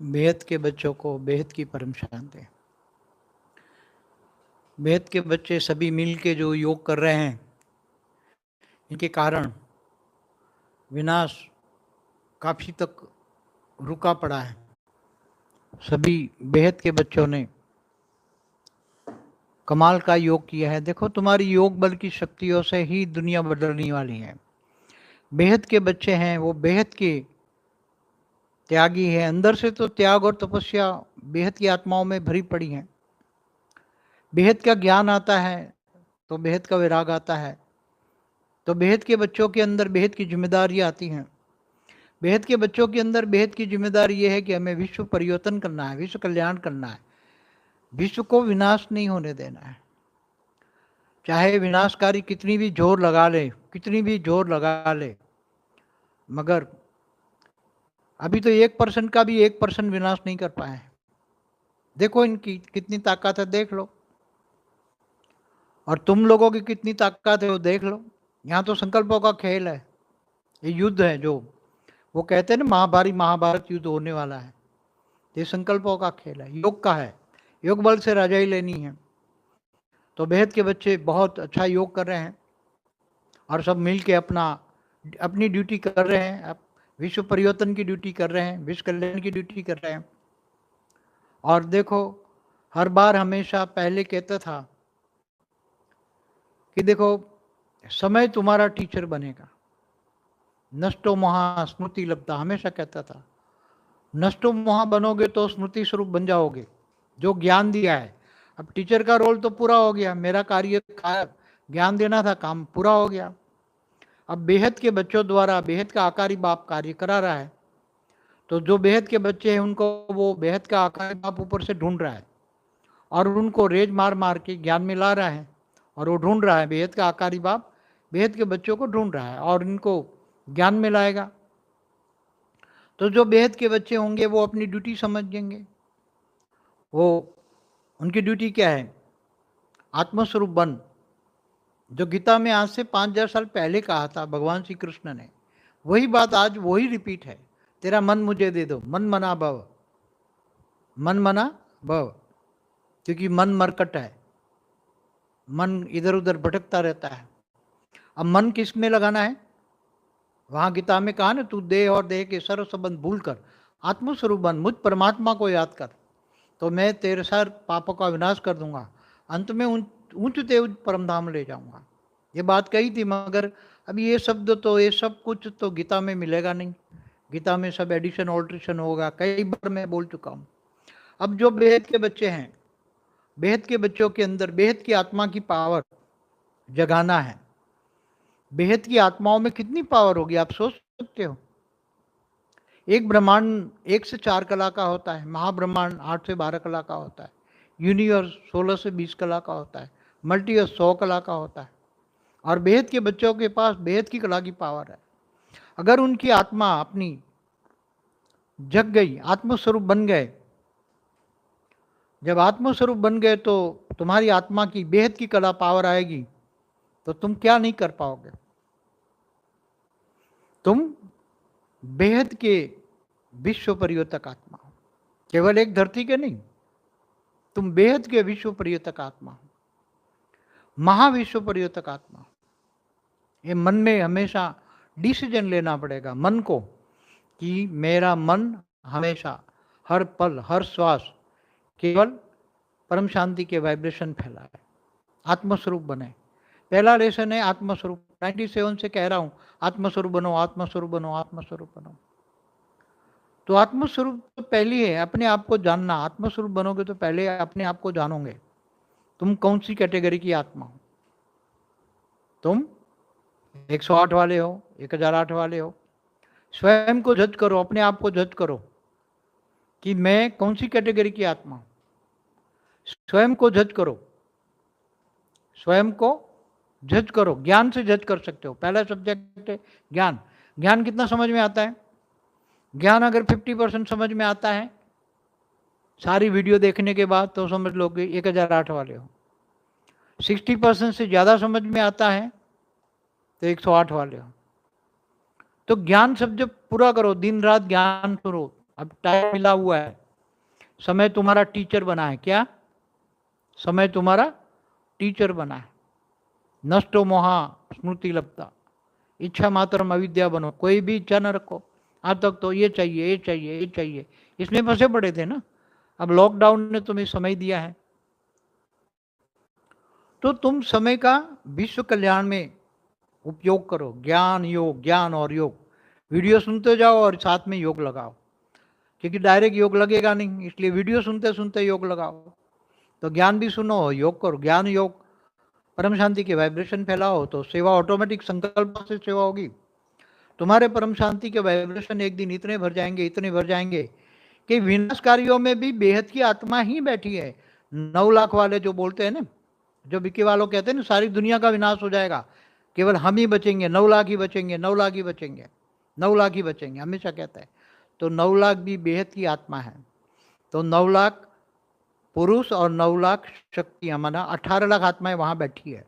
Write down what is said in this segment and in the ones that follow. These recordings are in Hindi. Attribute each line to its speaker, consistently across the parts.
Speaker 1: बेहद के बच्चों को बेहद की परम शांति। बेहद के बच्चे सभी मिल के जो योग कर रहे हैं, इनके कारण विनाश काफ़ी तक रुका पड़ा है। सभी बेहद के बच्चों ने कमाल का योग किया है। देखो, तुम्हारी योग बल की शक्तियों से ही दुनिया बदलने वाली है। बेहद के बच्चे हैं, वो बेहद के त्यागी है। अंदर से तो त्याग और तपस्या बेहद की आत्माओं में भरी पड़ी है। बेहद का ज्ञान आता है तो बेहद का विराग आता है। तो बेहद के बच्चों के अंदर बेहद की जिम्मेदारी आती हैं। बेहद के बच्चों के अंदर बेहद की जिम्मेदारी ये है कि हमें विश्व परिवर्तन करना है, विश्व कल्याण करना है, विश्व को विनाश नहीं होने देना है। चाहे विनाशकारी कितनी भी जोर लगा ले, कितनी भी जोर लगा ले, मगर अभी तो 1% का भी 1% विनाश नहीं कर पाए हैं। देखो इनकी कितनी ताकत है, देख लो। और तुम लोगों की कितनी ताकत है वो देख लो। यहाँ तो संकल्पों का खेल है, ये युद्ध है। जो वो कहते हैं ना, महाभारत युद्ध होने वाला है। ये संकल्पों का खेल है, योग का है। योग बल से राजाई लेनी है। तो बेहद के बच्चे बहुत अच्छा योग कर रहे हैं और सब मिल के अपनी ड्यूटी कर रहे हैं। अब विश्व परिवर्तन की ड्यूटी कर रहे हैं, विश्व कल्याण की ड्यूटी कर रहे हैं। और देखो, हर बार हमेशा पहले कहता था कि देखो, समय तुम्हारा टीचर बनेगा। नष्टो मोहा स्मृति लब्धा, हमेशा कहता था। नष्टो मोहा बनोगे तो स्मृति स्वरूप बन जाओगे, जो ज्ञान दिया है। अब टीचर का रोल तो पूरा हो गया, मेरा कार्य ज्ञान देना था, काम पूरा हो गया। अब बेहद के बच्चों द्वारा बेहद का आकारी बाप कार्य करा रहा है। तो जो बेहद के बच्चे हैं उनको वो बेहद का आकारी बाप ऊपर से ढूंढ रहा है और उनको रेज मार मार के ज्ञान में ला रहा है। और वो ढूंढ रहा है, बेहद का आकारी बाप बेहद के बच्चों को ढूंढ रहा है और इनको ज्ञान में लाएगा। तो जो बेहद के बच्चे होंगे वो अपनी ड्यूटी समझेंगे। वो उनकी ड्यूटी क्या है? आत्मस्वरूप बन। जो गीता में आज से 5000 साल पहले कहा था भगवान श्री कृष्ण ने, वही बात आज वही रिपीट है। तेरा मन मुझे दे दो, मन मना भव, मन मना भव। क्योंकि मन मरकट है, मन इधर उधर भटकता रहता है। अब मन किस में लगाना है? वहां गीता में कहा ना, तू देह और देह के सर्व संबंध भूल कर आत्मस्वरूप बन, मुझ परमात्मा को याद कर, तो मैं तेरे सारे पापों का विनाश कर दूंगा, अंत में ऊंचते उच्च परम धाम ले जाऊंगा। ये बात कही थी, मगर अभी ये शब्द तो ये सब कुछ तो गीता में मिलेगा नहीं। गीता में सब एडिशन ऑल्ट्रेशन होगा, कई बार मैं बोल चुका हूँ। अब जो बेहद के बच्चे हैं, बेहद के बच्चों के अंदर बेहद की आत्मा की पावर जगाना है। बेहद की आत्माओं में कितनी पावर होगी आप सोच सकते हो? एक ब्रह्मांड 1 से 4 कला का होता है, महाब्रह्मांड 8 से 12 कला का होता है, यूनिवर्स 16 से 20 कला का होता है, मल्टीवर्स 100 कला का होता है। और बेहद के बच्चों के पास बेहद की कला की पावर है। अगर उनकी आत्मा अपनी जग गई, आत्मस्वरूप बन गए, जब आत्मस्वरूप बन गए तो तुम्हारी आत्मा की बेहद की कला पावर आएगी, तो तुम क्या नहीं कर पाओगे। तुम बेहद के विश्व परिवर्तक आत्मा हो, केवल एक धरती के नहीं, तुम बेहद के विश्व परिवर्तक आत्मा हो, महाविश्व परिवर्तक आत्मा। ये मन में हमेशा डिसीजन लेना पड़ेगा मन को, कि मेरा मन हमेशा हर पल हर श्वास केवल परम शांति के वाइब्रेशन फैलाए, आत्मस्वरूप बने। पहला लेसन है आत्मस्वरूप। 97 से कह रहा हूं, आत्मस्वरूप बनो, आत्मस्वरूप बनो, आत्मस्वरूप बनो। तो आत्मस्वरूप तो पहली है, अपने आप को जानना। आत्मस्वरूप बनोगे तो पहले अपने आप को जानोगे, तुम कौन सी कैटेगरी की आत्मा हो। तुम 108 वाले हो, 1008 वाले हो। स्वयं को जज करो, अपने आप को जज करो कि मैं कौन सी कैटेगरी की आत्मा हूं। स्वयं को जज करो, स्वयं को जज करो। ज्ञान से जज कर सकते हो। पहला सब्जेक्ट है ज्ञान। ज्ञान कितना समझ में आता है? ज्ञान अगर 50% समझ में आता है सारी वीडियो देखने के बाद, तो समझ लो कि 1008 वाले हो। 60% से ज़्यादा समझ में आता है तो 108 वाले हो। तो ज्ञान सब जब पूरा करो, दिन रात ज्ञान करो, अब टाइम मिला हुआ है, समय तुम्हारा टीचर बना है। क्या समय तुम्हारा टीचर बना है? नष्टो मोहा स्मृति लब्धा, इच्छा मात्र अविद्या बनो। कोई भी इच्छा न रखो, आज तक तो ये चाहिए ये चाहिए ये चाहिए, इसमें फंसे पड़े थे ना। अब लॉकडाउन ने तुम्हें समय दिया है, तो तुम समय का विश्व कल्याण में उपयोग करो। ज्ञान योग, ज्ञान और योग, वीडियो सुनते जाओ और साथ में योग लगाओ, क्योंकि डायरेक्ट योग लगेगा नहीं, इसलिए वीडियो सुनते सुनते योग लगाओ। तो ज्ञान भी सुनो, योग करो। ज्ञान योग, परम शांति के वाइब्रेशन फैलाओ, तो सेवा ऑटोमेटिक संकल्प से सेवा होगी। तुम्हारे परम शांति के वाइब्रेशन एक दिन इतने भर जाएंगे, इतने भर जाएंगे कि विनाशकारियों में भी बेहद की आत्मा ही बैठी है। 9 लाख वाले जो बोलते हैं ना, जो बिकी वालों कहते हैं ना सारी दुनिया का विनाश हो जाएगा, केवल हम ही बचेंगे, 9 लाख ही बचेंगे, 9 लाख ही बचेंगे, 9 लाख ही बचेंगे, हमेशा कहता है। तो 9 लाख भी बेहद की आत्मा है। तो 9 लाख पुरुष और 9 लाख शक्तियाँ, माना 18 लाख आत्माएं वहाँ बैठी है।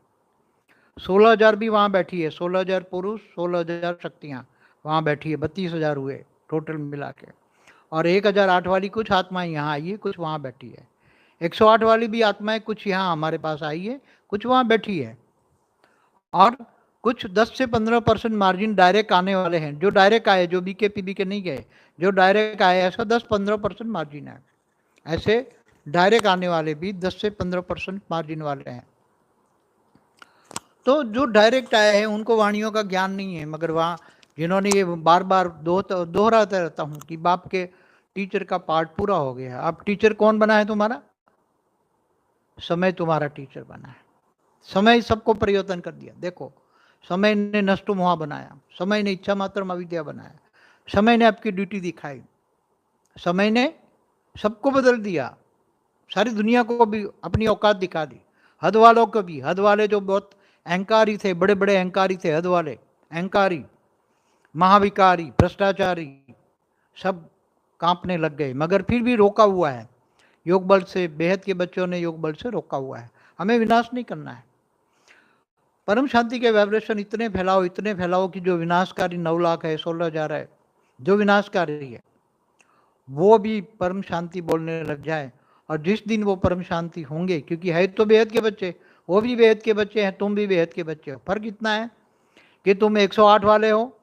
Speaker 1: 16,000 भी वहाँ बैठी है, 16,000 पुरुष, 16,000 शक्तियाँ वहाँ बैठी है, 32,000 हुए टोटल मिला के। और 1,008 वाली कुछ आत्माएं यहाँ आई है, कुछ वहाँ बैठी है। 108 वाली भी आत्माएं कुछ यहाँ हमारे पास आई है, कुछ वहाँ बैठी है। और कुछ 10 से 15% मार्जिन डायरेक्ट आने वाले हैं, जो डायरेक्ट आए, जो बीके के नहीं गए, जो डायरेक्ट आए, ऐसा 10-15% मार्जिन है। ऐसे डायरेक्ट आने वाले भी 10 से 15% मार्जिन वाले हैं। तो जो डायरेक्ट आए हैं उनको वाणियों का ज्ञान नहीं है, मगर वहाँ जिन्होंने ये बार बार दोहराता रहता हूँ कि बाप के टीचर का पार्ट पूरा हो गया। अब टीचर कौन बना है तुम्हारा? समय तुम्हारा टीचर बना है। समय सबको परिवर्तन कर दिया। देखो, समय ने नष्टो मोहा बनाया, समय ने इच्छा मात्र अविद्या बनाया, समय ने आपकी ड्यूटी दिखाई, समय ने सबको बदल दिया, सारी दुनिया को भी अपनी औकात दिखा दी। हद वालों को भी, हद वाले जो बहुत अहंकारी थे, बड़े बड़े अहंकारी थे, हद वाले अहंकारी, महाविकारी, भ्रष्टाचारी, सब कांपने लग गए, मगर फिर भी रोका हुआ है योग बल से। बेहद के बच्चों ने योग बल से रोका हुआ है। हमें विनाश नहीं करना है। परम शांति के वाइब्रेशन इतने फैलाओ कि जो विनाशकारी 9 लाख है, 16,000 है, जो विनाशकारी है वो भी परम शांति बोलने लग जाए। और जिस दिन वो परम शांति होंगे, क्योंकि है तो बेहद के बच्चे, वो भी बेहद के बच्चे हैं, तुम भी बेहद के बच्चे हो। फर्क इतना है कि तुम 108 वाले हो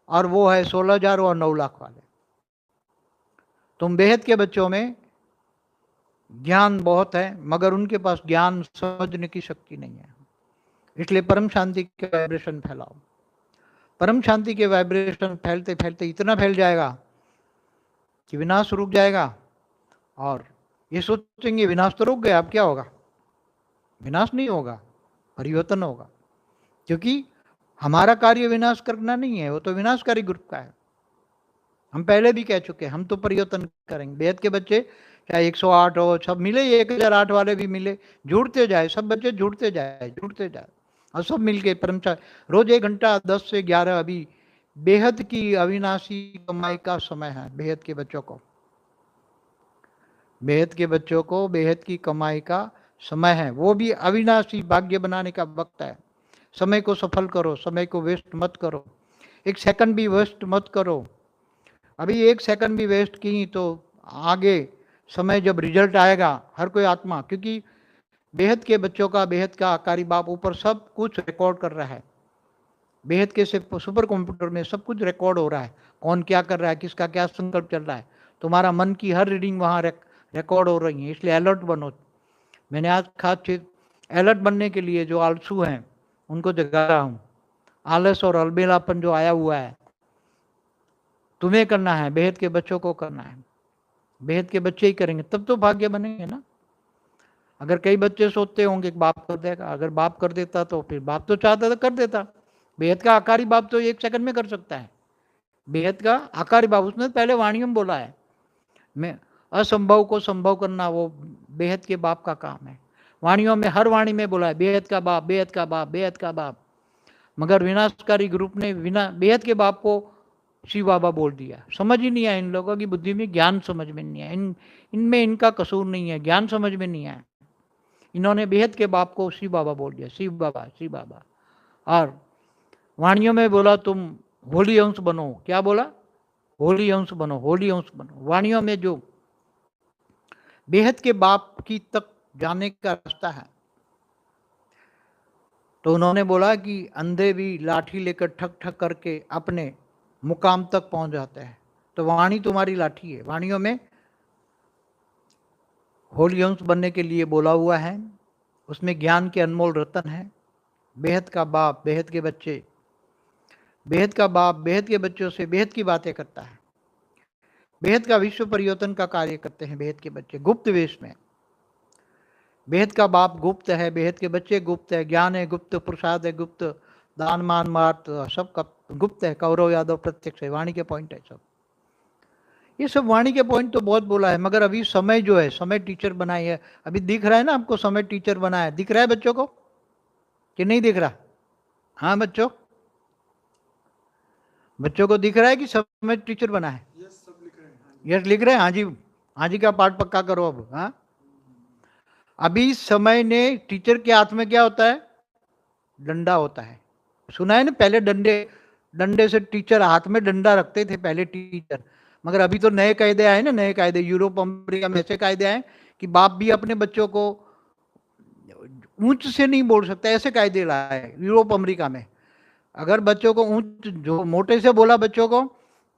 Speaker 1: और वो है 16,000 और 9 लाख वाले। तुम बेहद के बच्चों में ज्ञान बहुत है, मगर उनके पास ज्ञान समझने की शक्ति नहीं है। इसलिए परम शांति के वाइब्रेशन फैलाओ। परम शांति के वाइब्रेशन फैलते फैलते इतना फैल जाएगा कि विनाश रुक जाएगा। और ये सोचेंगे विनाश तो रुक गया, अब क्या होगा? विनाश नहीं होगा, परिवर्तन होगा। क्योंकि हमारा कार्य विनाश करना नहीं है, वो तो विनाशकारी ग्रुप का है। हम पहले भी कह चुके हैं, हम तो परिवर्तन करेंगे। बेहद के बच्चे चाहे 108 हो, सब मिले, 1,008 वाले भी मिले, जुड़ते जाए, सब बच्चे जुड़ते जाए और सब मिलके परम रोज 1 घंटा 10 से 11 अभी बेहद की अविनाशी कमाई का समय है। बेहद के बच्चों को, बेहद के बच्चों को बेहद की कमाई का समय है। वो भी अविनाशी भाग्य बनाने का वक्त है। समय को सफल करो, समय को वेस्ट मत करो, 1 सेकंड भी वेस्ट मत करो। अभी 1 सेकंड भी वेस्ट की तो आगे समय जब रिजल्ट आएगा, हर कोई आत्मा, क्योंकि बेहद के बच्चों का, बेहद का आकारी बाप ऊपर सब कुछ रिकॉर्ड कर रहा है। बेहद के से सुपर कंप्यूटर में सब कुछ रिकॉर्ड हो रहा है, कौन क्या कर रहा है, किसका क्या संकल्प चल रहा है। तुम्हारा मन की हर रीडिंग वहाँ रिकॉर्ड हो रही है। इसलिए अलर्ट बनो। मैंने आज खास चीज अलर्ट बनने के लिए जो आलसू हैं उनको जगा रहा हूँ। आलस और अलबेलापन जो आया हुआ है तुम्हें करना है, बेहद के बच्चों को करना है। बेहद के बच्चे ही करेंगे तब तो भाग्य बनेंगे ना। अगर कई बच्चे सोचते होंगे कि बाप कर देगा, अगर बाप कर देता तो फिर बाप तो चाहता था कर देता। बेहद का आकारी बाप तो 1 सेकंड में कर सकता है। बेहद का आकारी बाप, उसने पहले वाणियों में बोला है, मैं असंभव को संभव करना वो बेहद के बाप का काम है। वाणियों में, हर वाणी में बोला है बेहद का बाप, बेहद का बाप, बेहद का बाप। मगर विनाशकारी ग्रुप ने बेहद के बाप को शिव बाबा बोल दिया। समझ ही नहीं आया, इन लोगों की बुद्धि में ज्ञान समझ में नहीं आया। इनमें इनका कसूर नहीं है, ज्ञान समझ में नहीं आया। इन्होंने बेहद के बाप को शिव बाबा बोल दिया, शिव बाबा, शिव बाबा। और वाणियों में बोला तुम होली अंश बनो। क्या बोला? होली अंश बनो, होली अंश बनो। वाणियों में जो बेहद के बाप की तक जाने का रास्ता है, तो उन्होंने बोला कि अंधे भी लाठी लेकर ठक ठक करके अपने मुकाम तक पहुंच जाते हैं। तो वाणी तुम्हारी लाठी है। वाणियों में होली अंश बनने के लिए बोला हुआ है, उसमें ज्ञान के अनमोल रतन है। बेहद का बाप बेहद के बच्चे, बेहद का बाप बेहद के बच्चों से बेहद की बातें करता है। बेहद का विश्व परिवर्तन का कार्य करते हैं बेहद के बच्चे गुप्त वेश में। बेहद का बाप गुप्त है, बेहद के बच्चे गुप्त है, ज्ञान है गुप्त, प्रसाद है गुप्त, दान मान मार्त सब का गुप्त है। कौरव यादव प्रत्यक्ष है, वाणी के पॉइंट है सब। ये सब वाणी के पॉइंट तो बहुत बोला है, मगर अभी समय जो है, समय टीचर बनाई है। अभी दिख रहा है ना आपको, समय टीचर बना है, दिख रहा है बच्चों को कि नहीं दिख रहा? हाँ बच्चों, बच्चों को दिख रहा है कि समय टीचर बना है?
Speaker 2: यस, सब लिख रहे हैं।
Speaker 1: यस लिख रहे हैं। हाँ जी, हाँ जी का पाठ पक्का करो अब। हाँ, अभी समय ने टीचर के हाथ में क्या होता है? डंडा होता है। सुना है ना, पहले डंडे डंडे से टीचर हाथ में डंडा रखते थे पहले टीचर। मगर अभी तो नए कायदे आए ना, नए कायदे यूरोप अमेरिका में ऐसे कायदे आए कि बाप भी अपने बच्चों को ऊंच से नहीं बोल सकता, ऐसे कायदे लाए यूरोप अमेरिका में। अगर बच्चों को ऊंच जो मोटे से बोला बच्चों को,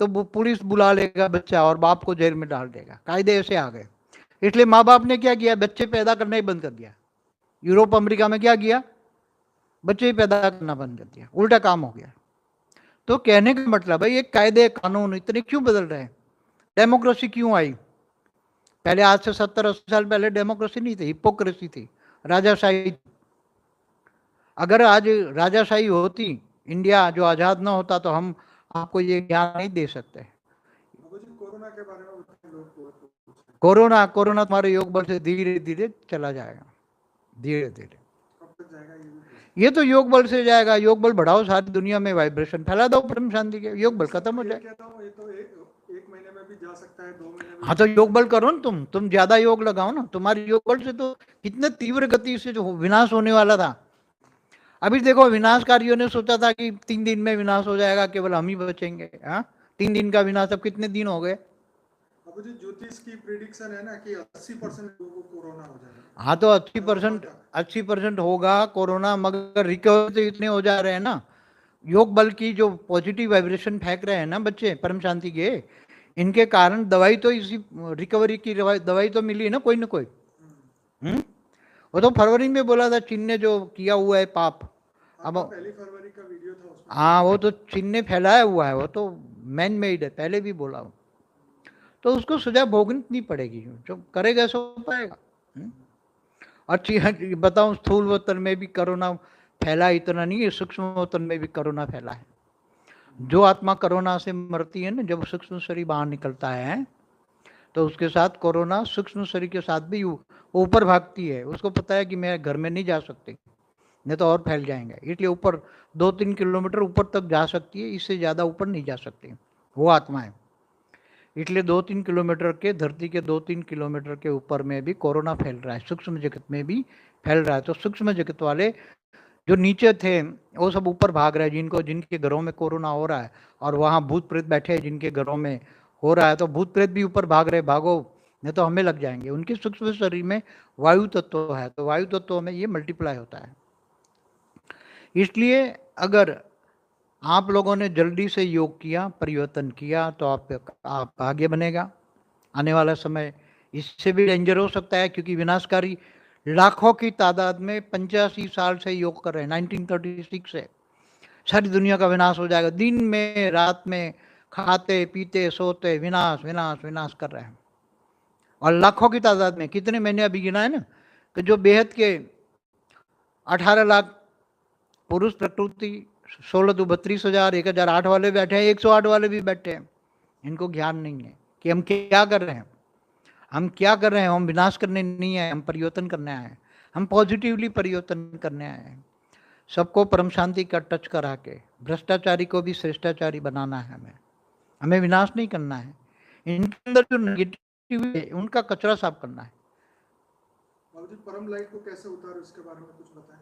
Speaker 1: तो पुलिस बुला लेगा बच्चा और बाप को जेल में डाल देगा। कायदे ऐसे आ गए। इसलिए माँ बाप ने क्या किया? बच्चे पैदा करना ही बंद कर दिया। यूरोप अमेरिका में क्या किया? बच्चे ही पैदा करना बंद कर दिया, उल्टा काम हो गया। तो कहने का मतलब है, ये कायदे कानून इतने क्यों बदल रहे हैं? डेमोक्रेसी क्यों आई? पहले आज से 70-80 साल पहले डेमोक्रेसी नहीं थी, हिपोक्रेसी थी, राजाशाही। अगर आज राजाशाही होती, इंडिया जो आजाद ना होता, तो हम आपको ये ज्ञान नहीं दे सकते।
Speaker 2: कोरोना के बारे में लोग
Speaker 1: कोरोना कोरोना तुम्हारे योग बल से धीरे धीरे चला जाएगा, धीरे धीरे।
Speaker 2: कब तक जाएगा
Speaker 1: ये तो योग बल से जाएगा। योग बल बढ़ाओ, सारी दुनिया में वाइब्रेशन फैला दो परम शांति के, योग बल खत्म हो जाए।
Speaker 2: ये तो एक महीने में भी जा सकता है, 2 महीने में।
Speaker 1: हाँ तो योग बल करो ना, तुम ज्यादा योग लगाओ ना। तुम्हारी योग बल से तो कितने तीव्र गति से जो विनाश होने वाला था, अभी देखो विनाशकारियों ने सोचा था कि 3 दिन में विनाश हो जाएगा, केवल हम ही बचेंगे। हाँ, 3 दिन का विनाश, अब कितने दिन हो गए?
Speaker 2: अब जी ज्योतिष की प्रेडिक्शन है ना कि 80% लोगों को कोरोना हो जाएगा।
Speaker 1: हाँ तो 80% होगा कोरोना, मगर रिकवर तो इतने हो जा रहे हैं ना। योग बल की जो पॉजिटिव वाइब्रेशन फेंक रहे हैं ना बच्चे परम शांति के, इनके कारण दवाई तो इसी रिकवरी की दवाई तो मिली है ना, कोई ना कोई। वो तो फरवरी में बोला था चीन ने जो किया हुआ है पाप। अब
Speaker 2: पहली फरवरी का वीडियो था उसमें।
Speaker 1: हाँ, वो तो चीन ने फैलाया हुआ है, वो तो मैन मेड है, पहले भी बोला हूँ। तो उसको सजा भोगनी पड़ेगी, जो करेगा सो पाएगा। और बताऊं, स्थूल वतन में भी कोरोना फैला, इतना नहीं है, सूक्ष्म वतन में भी कोरोना फैला है। जो आत्मा कोरोना से मरती है ना, जब सूक्ष्म शरीर बाहर निकलता है, तो उसके साथ कोरोना सूक्ष्म शरीर के साथ भी ऊपर भागती है। उसको पता है कि मैं घर में नहीं जा सकती, नहीं तो और फैल जाएंगे, इसलिए ऊपर 2-3 किलोमीटर ऊपर तक जा सकती है, इससे ज़्यादा ऊपर नहीं जा सकती वो आत्माएं। इसलिए 2-3 किलोमीटर के, धरती के 2-3 किलोमीटर के ऊपर में भी कोरोना फैल रहा है, सूक्ष्म जगत में भी फैल रहा है। तो सूक्ष्म जगत वाले जो नीचे थे वो सब ऊपर भाग रहे हैं, जिनके घरों में कोरोना हो रहा है, और वहाँ भूत प्रेत बैठे हैं जिनके घरों में हो रहा है, तो भूत प्रेत भी ऊपर भाग रहे, भागो नहीं तो हमें लग जाएंगे। उनके सूक्ष्म शरीर में वायु तत्व है, तो वायु तत्व में ये मल्टीप्लाई होता है। इसलिए अगर आप लोगों ने जल्दी से योग किया, परिवर्तन किया, तो आप आगे बनेगा। आने वाला समय इससे भी डेंजर हो सकता है, क्योंकि विनाशकारी लाखों की तादाद में 85 साल से योग कर रहे हैं, 1936 से सारी दुनिया का विनाश हो जाएगा। दिन में रात में खाते पीते सोते विनाश विनाश विनाश कर रहे हैं, और लाखों की तादाद में। कितने मैंने अभी गिना है ना, कि जो बेहद के 18 लाख पुरुष प्रकृति, 16-32 हजार, 1008 वाले बैठे हैं, 108 वाले भी बैठे हैं। इनको ज्ञान नहीं है कि हम क्या कर रहे हैं, हम क्या कर रहे हैं। हम विनाश करने नहीं आए, हम परिवर्तन करने आए हैं, हम पॉजिटिवली परिवर्तन करने आए हैं। सबको परम शांति का टच करा के भ्रष्टाचारी को भी श्रेष्ठाचारी बनाना है। हमें विनाश नहीं करना है। इनके अंदर जो नेगेटिव है उनका कचरा साफ करना है।
Speaker 2: परम लाइट को कैसे उतारे उसके बारे में कुछ बताएं।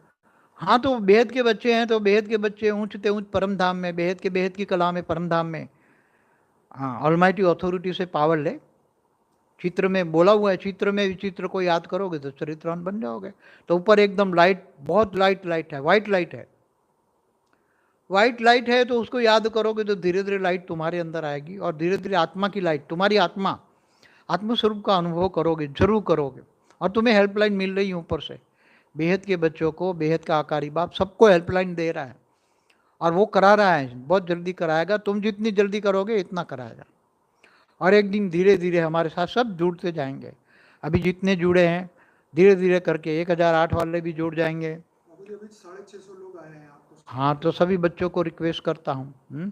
Speaker 1: हाँ तो बेहद के बच्चे हैं, तो बेहद के बच्चे ऊंचते ऊंच परम धाम में, बेहद की कला में, परम धाम में हाँ, ऑलमाइटी अथॉरिटी से पावर ले। चित्र में बोला हुआ है, चित्र में विचित्र को याद करोगे तो चरित्रवान बन जाओगे। तो ऊपर एकदम लाइट, बहुत लाइट है, वाइट लाइट है। वाइट लाइट है तो उसको याद करोगे तो धीरे धीरे लाइट तुम्हारे अंदर आएगी, और धीरे धीरे आत्मा की लाइट, तुम्हारी आत्मा, आत्मस्वरूप का अनुभव करोगे, जरूर करोगे। और तुम्हें हेल्पलाइन मिल रही है ऊपर से, बेहद के बच्चों को बेहद का आकारी बाप सबको हेल्पलाइन दे रहा है, और वो करा रहा है, बहुत जल्दी कराएगा। तुम जितनी जल्दी करोगे इतना कराएगा। और एक दिन धीरे धीरे हमारे साथ सब जुड़ते जाएंगे। अभी जितने जुड़े हैं धीरे धीरे करके 1008 वाले भी जुड़ जाएंगे।
Speaker 2: अभी 650 लोग आए हैं आपको।
Speaker 1: हाँ, तो सभी बच्चों को रिक्वेस्ट करता हूँ।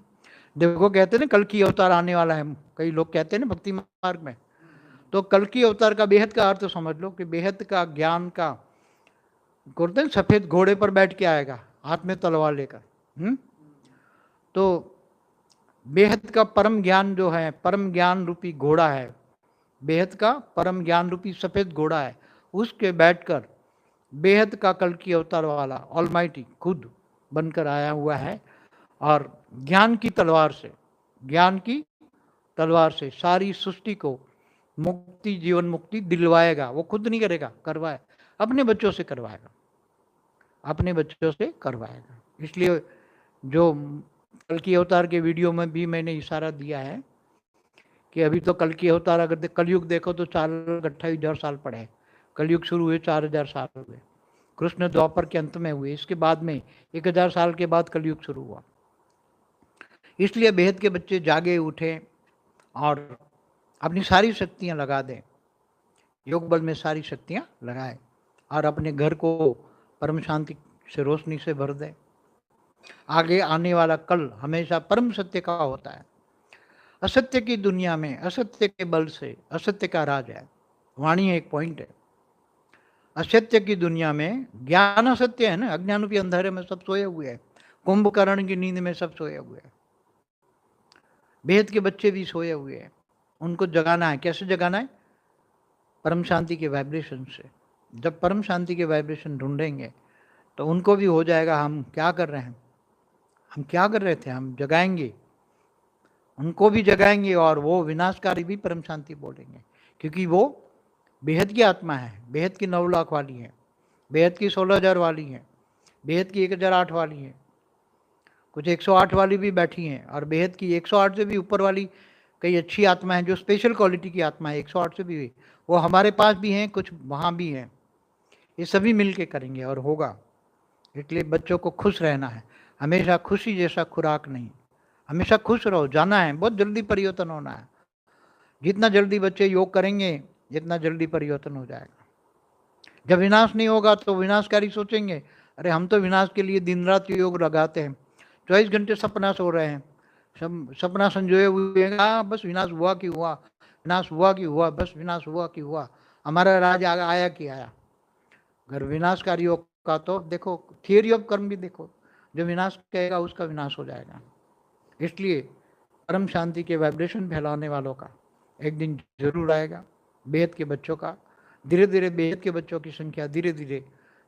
Speaker 1: देखो, कहते हैं ना कल की अवतार आने वाला है, कई लोग कहते हैं ना भक्ति मार्ग में। तो कल की अवतार का बेहद का अर्थ समझ लो कि बेहद का ज्ञान का, कहते हैं सफेद घोड़े पर बैठ के आएगा, हाथ में तलवार लेकर। तो बेहद का परम ज्ञान जो है, परम ज्ञान रूपी घोड़ा है, बेहद का परम ज्ञान रूपी सफेद घोड़ा है, उसके बैठकर बेहद का कल की अवतार वाला ऑलमाइटी खुद बनकर आया हुआ है, और ज्ञान की तलवार से, ज्ञान की तलवार से सारी सृष्टि को मुक्ति, जीवन मुक्ति दिलवाएगा। वो खुद नहीं करेगा, करवाए, अपने बच्चों से करवाएगा, अपने बच्चों से करवाएगा। इसलिए जो कल की अवतार के वीडियो में भी मैंने इशारा दिया है कि अभी तो कल की अवतार, अगर कलयुग देखो तो 4,28,000 साल पड़े हैं। कलयुग शुरू हुए 4,000 साल हुए, कृष्ण द्वापर के अंत में हुए, इसके बाद में 1,000 साल के बाद कलयुग शुरू हुआ। इसलिए बेहद के बच्चे जागे उठे और अपनी सारी शक्तियां लगा दें, योग बल में सारी शक्तियां लगाएं, और अपने घर को परम शांति से, रोशनी से भर दें। आगे आने वाला कल हमेशा परम सत्य का होता है। असत्य की दुनिया में असत्य के बल से असत्य का राज है। वाणी एक पॉइंट है। असत्य की दुनिया में ज्ञान असत्य है ना, अज्ञान रूपी अंधेरे में सब सोए हुए हैं, कुंभकर्ण की नींद में सब सोए हुए हैं। बेहद के बच्चे भी सोए हुए हैं, उनको जगाना है। कैसे जगाना है? परम शांति के वाइब्रेशन से। जब परम शांति के वाइब्रेशन ढूंढेंगे तो उनको भी हो जाएगा हम क्या कर रहे हैं, हम क्या कर रहे थे, हम जगाएंगे, उनको भी जगाएंगे, और वो विनाशकारी भी परम शांति बोलेंगे, क्योंकि वो बेहद की आत्मा है, बेहद की 9 लाख वाली है, बेहद की 16,000 वाली है, बेहद की 1,008 वाली है, कुछ 108 वाली भी बैठी हैं, और बेहद की 108 से भी ऊपर वाली कई अच्छी आत्मा है जो स्पेशल क्वालिटी की आत्मा है, 108 से भी हुई, वो हमारे पास भी हैं, कुछ वहाँ भी हैं। ये सभी मिल के करेंगे और होगा। इसलिए बच्चों को खुश रहना है, हमेशा खुशी जैसा खुराक नहीं, हमेशा खुश रहो, जाना है, बहुत जल्दी परिवर्तन होना है। जितना जल्दी बच्चे योग करेंगे जितना जल्दी परिवर्तन हो जाएगा। जब विनाश नहीं होगा तो विनाशकारी सोचेंगे, अरे हम तो विनाश के लिए दिन रात योग लगाते हैं, 24 घंटे सपना सो रहे हैं, सपना संजोए हुए हैं, बस विनाश हुआ कि हुआ, विनाश हुआ कि हुआ, बस विनाश हुआ कि हुआ, हमारा राज आया कि आया। अगर विनाशकारी योग का तो देखो, थियरी ऑफ कर्म भी देखो, जो विनाश कहेगा उसका विनाश हो जाएगा। इसलिए परम शांति के वाइब्रेशन फैलाने वालों का एक दिन जरूर आएगा। बेहद के बच्चों का धीरे धीरे, बेहद के बच्चों की संख्या धीरे धीरे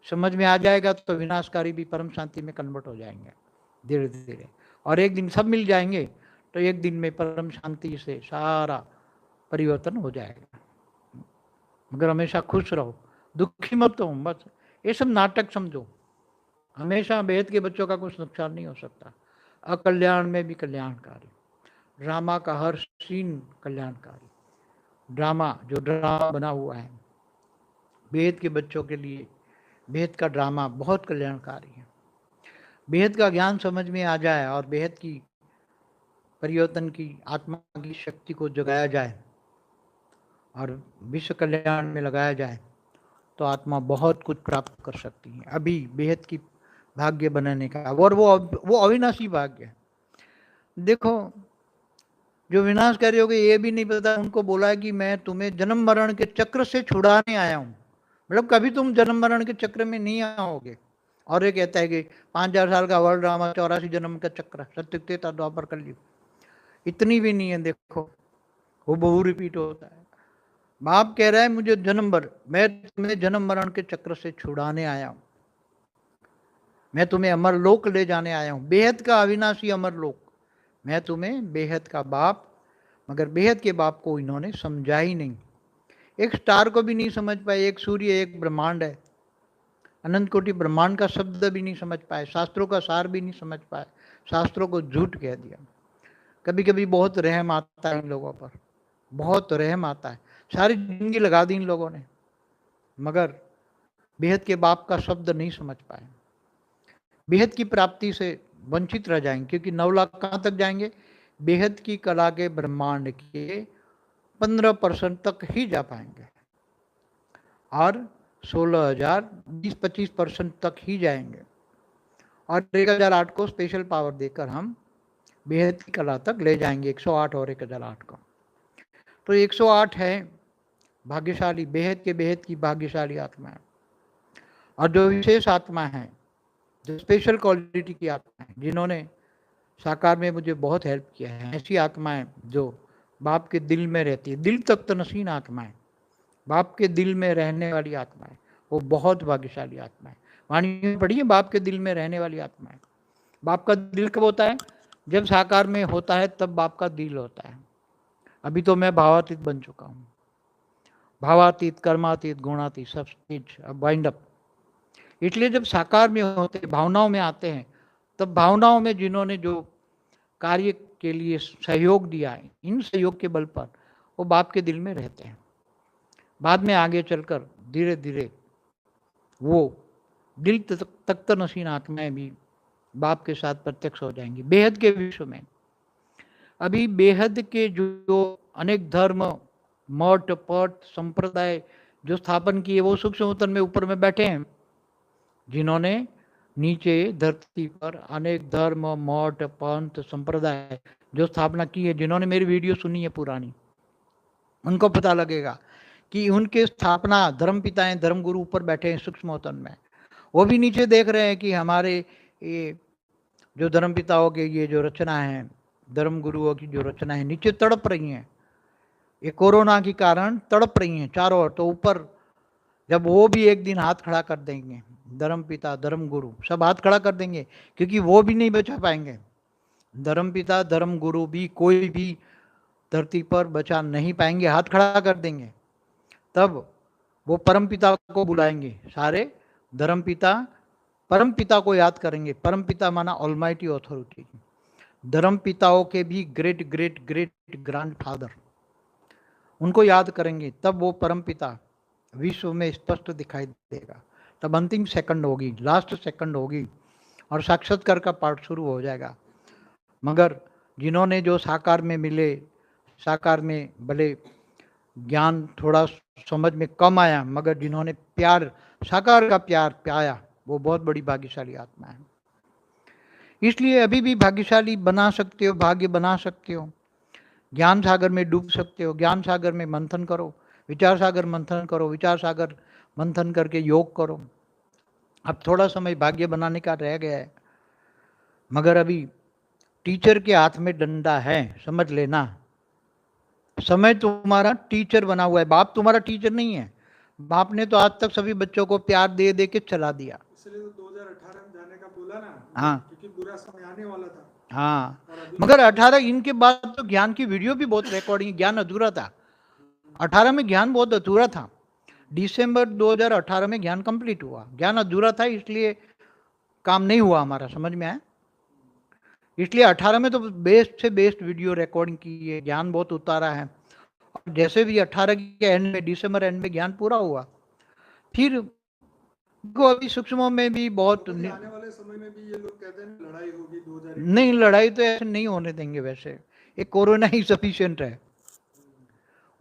Speaker 1: समझ में आ जाएगा, तो विनाशकारी भी परम शांति में कन्वर्ट हो जाएंगे धीरे धीरे, और एक दिन सब मिल जाएंगे तो एक दिन में परम शांति से सारा परिवर्तन हो जाएगा। मगर हमेशा खुश रहो, दुखी मत हो, बस ये सब नाटक समझो। हमेशा बेहद के बच्चों का कुछ नुकसान नहीं हो सकता। अकल्याण में भी कल्याणकारी, ड्रामा का हर सीन कल्याणकारी। ड्रामा, जो ड्रामा बना हुआ है बेहद के बच्चों के लिए, बेहद का ड्रामा बहुत कल्याणकारी है। बेहद का ज्ञान समझ में आ जाए और बेहद की परिवर्तन की आत्मा की शक्ति को जगाया जाए और विश्व कल्याण में लगाया जाए तो आत्मा बहुत कुछ प्राप्त कर सकती है। अभी बेहद की भाग्य बनाने का, और वो अविनाशी भाग्य है। देखो, जो विनाशकारी हो गए ये भी नहीं पता, उनको बोला है कि मैं तुम्हें जन्म मरण के चक्र से छुड़ाने आया हूँ, मतलब कभी तुम जन्म मरण के चक्र में नहीं आओगे। और ये कहता है कि 5,000 साल का वर्ल्ड ड्रामा, 84 जन्म का चक्र, सत्युग त्रेता द्वापर कलयुग, इतनी भी नहीं है। देखो, वो बहु रिपीट होता है। बाप कह रहा है मुझे जन्म भर, मैं तुम्हें जन्म मरण के चक्र से छुड़ाने आया हूँ, मैं तुम्हें अमर लोक ले जाने आया हूँ, बेहद का अविनाशी अमर लोक। मैं तुम्हें बेहद का बाप मगर बेहद के बाप को इन्होंने समझा ही नहीं। एक स्टार को भी नहीं समझ पाए, एक सूर्य एक ब्रह्मांड है, अनंत कोटि ब्रह्मांड का शब्द भी नहीं समझ पाए, शास्त्रों का सार भी नहीं समझ पाए, शास्त्रों को झूठ कह दिया। कभी कभी बहुत रहम आता है इन लोगों पर, बहुत रहम आता है। सारी जिंदगी लगा दी इन लोगों ने, मगर बेहद के बाप का शब्द नहीं समझ पाए। बेहद की प्राप्ति से वंचित रह जाएंगे, क्योंकि 9 लाख कहाँ तक जाएंगे? बेहद की कला के ब्रह्मांड के 15% तक ही जा पाएंगे, और 16,000 20-25% तक ही जाएंगे। और 1008 को स्पेशल पावर देकर हम बेहद की कला तक ले जाएंगे, 108 और 1008 को। तो 108 है भाग्यशाली, बेहद की भाग्यशाली आत्मा है। और जो विशेष आत्मा है, जो स्पेशल क्वालिटी की आत्मा है, जिन्होंने साकार में मुझे बहुत हेल्प किया है, ऐसी आत्माएं जो बाप के दिल में रहती है, दिल तक तनसीन आत्मा है, बाप के दिल में रहने वाली आत्मा है, वो बहुत भाग्यशाली आत्मा है। वाणी में पढ़िए, बाप के दिल में रहने वाली आत्मा है। बाप का दिल कब होता है? जब साकार में होता है तब बाप का दिल होता है। अभी तो मैं भावातीत बन चुका हूँ, भावातीत, कर्मातीत, गुणातीत, सब चीज अब वाइंड अप। इसलिए जब साकार में होते, भावनाओं में आते हैं, तब भावनाओं में जिन्होंने जो कार्य के लिए सहयोग दिया है, इन सहयोग के बल पर वो बाप के दिल में रहते हैं। बाद में आगे चलकर धीरे धीरे वो दिल तक नसीन आत्माएं भी बाप के साथ प्रत्यक्ष हो जाएंगी बेहद के विश्व में। अभी बेहद के जो अनेक धर्म, मठ, पट, संप्रदाय जो स्थापन किए, वो सूक्ष्म वतन में ऊपर में बैठे हैं, जिन्होंने नीचे धरती पर अनेक धर्म, मठ, पंथ, संप्रदाय जो स्थापना की है, जिन्होंने मेरी वीडियो सुनी है पुरानी, उनको पता लगेगा कि उनके स्थापना धर्म पिताएं, धर्म गुरु ऊपर बैठे हैं सूक्ष्म वतन में। वो भी नीचे देख रहे हैं कि हमारे ये जो धर्म पिताओं के ये जो रचना है, धर्म गुरुओं की जो रचना है, नीचे तड़प रही हैं। ये कोरोना के कारण तड़प रही हैं चारों ओर। तो ऊपर जब वो भी एक दिन हाथ खड़ा कर देंगे, धर्म पिता, धर्म गुरु सब हाथ खड़ा कर देंगे, क्योंकि वो भी नहीं बचा पाएंगे। धर्म पिता, धर्म गुरु भी कोई भी धरती पर बचा नहीं पाएंगे, हाथ खड़ा कर देंगे। तब वो परम पिता को बुलाएंगे, सारे धर्म पिता परम पिता को याद करेंगे। परम पिता माना ऑलमाइटी अथॉरिटी। धर्म पिताओं के भी ग्रेट ग्रेट ग्रेट ग्रैंडफादर, उनको याद करेंगे। तब वो परम पिता विश्व में स्पष्ट दिखाई देगा। तब अंतिम सेकंड होगी, लास्ट सेकंड होगी, और साक्षात्कार का पाठ शुरू हो जाएगा। मगर जिन्होंने जो साकार में मिले, साकार में भले ज्ञान थोड़ा समझ में कम आया, मगर जिन्होंने प्यार, साकार का प्यार पाया, वो बहुत बड़ी भाग्यशाली आत्मा है। इसलिए अभी भी भाग्यशाली बना सकते हो, भाग्य बना सकते हो। ज्ञान सागर में डूब सकते हो, ज्ञान सागर में मंथन करो, विचार सागर मंथन करो, विचार सागर मंथन करके योग करो। अब थोड़ा समय भाग्य बनाने का रह गया है, मगर अभी टीचर के हाथ में डंडा है, समझ लेना। समय तुम्हारा टीचर बना हुआ है, बाप तुम्हारा टीचर नहीं है। बाप ने तो आज तक सभी बच्चों को प्यार दे दे के चला दिया।
Speaker 2: इसलिए तो 2018 में जाने का बोला ना,
Speaker 1: हाँ,
Speaker 2: क्योंकि बुरा समय आने वाला था।
Speaker 1: हाँ, मगर 18 इनके बाद तो ज्ञान की वीडियो भी बहुत रिकॉर्डिंग, ज्ञान अधूरा था। 18 में ज्ञान बहुत अधूरा था। दिसंबर 2018 में ज्ञान कंप्लीट हुआ, ज्ञान अधूरा था, इसलिए काम नहीं हुआ हमारा, समझ में आया। इसलिए 18 में तो बेस्ट से बेस्ट वीडियो रिकॉर्डिंग की है, ज्ञान बहुत उतारा है। और जैसे भी 18 के एंड में, दिसंबर एंड में ज्ञान पूरा हुआ, फिर को अभी सूक्ष्म में भी बहुत
Speaker 2: आने वाले समय में भी ये लोग कहते हैं लड़ाई होगी 2021।
Speaker 1: नहीं, लड़ाई तो ऐसे नहीं होने देंगे। वैसे ये कोरोना ही सफिशिएंट है।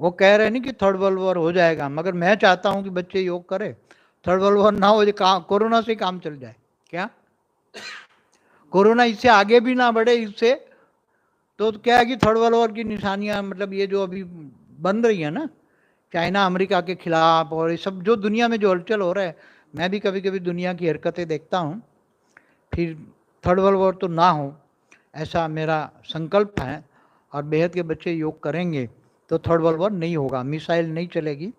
Speaker 1: वो कह रहे नहीं कि थर्ड वर्ल्ड वॉर हो जाएगा, मगर मैं चाहता हूं कि बच्चे योग करें, थर्ड वर्ल्ड वॉर ना हो, कोरोना से काम चल जाए। क्या कोरोना इससे आगे भी ना बढ़े, इससे तो क्या है कि थर्ड वर्ल्ड वॉर की निशानियां, मतलब ये जो अभी बन रही है ना, चाइना अमेरिका के खिलाफ, और ये सब जो दुनिया में जो हलचल हो रहा है, मैं भी कभी कभी दुनिया की हरकतें देखता हूँ। फिर थर्ड वर्ल्ड वॉर तो ना हो, ऐसा मेरा संकल्प है। और बेहद के बच्चे योग करेंगे तो थर्ड वर्ल्ड वॉर नहीं होगा, मिसाइल नहीं चलेगी,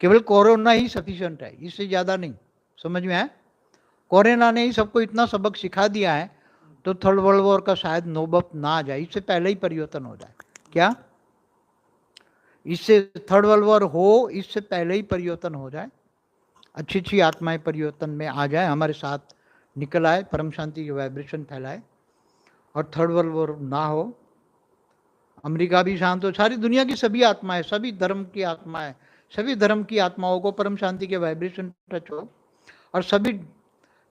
Speaker 1: केवल कोरोना ही सफिशिएंट है, इससे ज़्यादा नहीं। समझ में आया? कोरोना ने ही सबको इतना सबक सिखा दिया है, तो थर्ड वर्ल्ड वॉर का शायद नौबत ना आ जाए, इससे पहले ही परिवर्तन हो जाए। क्या इससे थर्ड वर्ल्ड वॉर हो इससे पहले ही परिवर्तन हो जाए, अच्छी अच्छी आत्माएं परिवर्तन में आ जाए, हमारे साथ निकल आए, परम शांति के वाइब्रेशन फैलाए और थर्ड वर्ल्ड वॉर ना हो, अमेरिका भी शांत हो, सारी दुनिया की सभी आत्माएं, सभी धर्म की आत्माएं, सभी धर्म की आत्माओं को परम शांति के वाइब्रेशन टच हो और सभी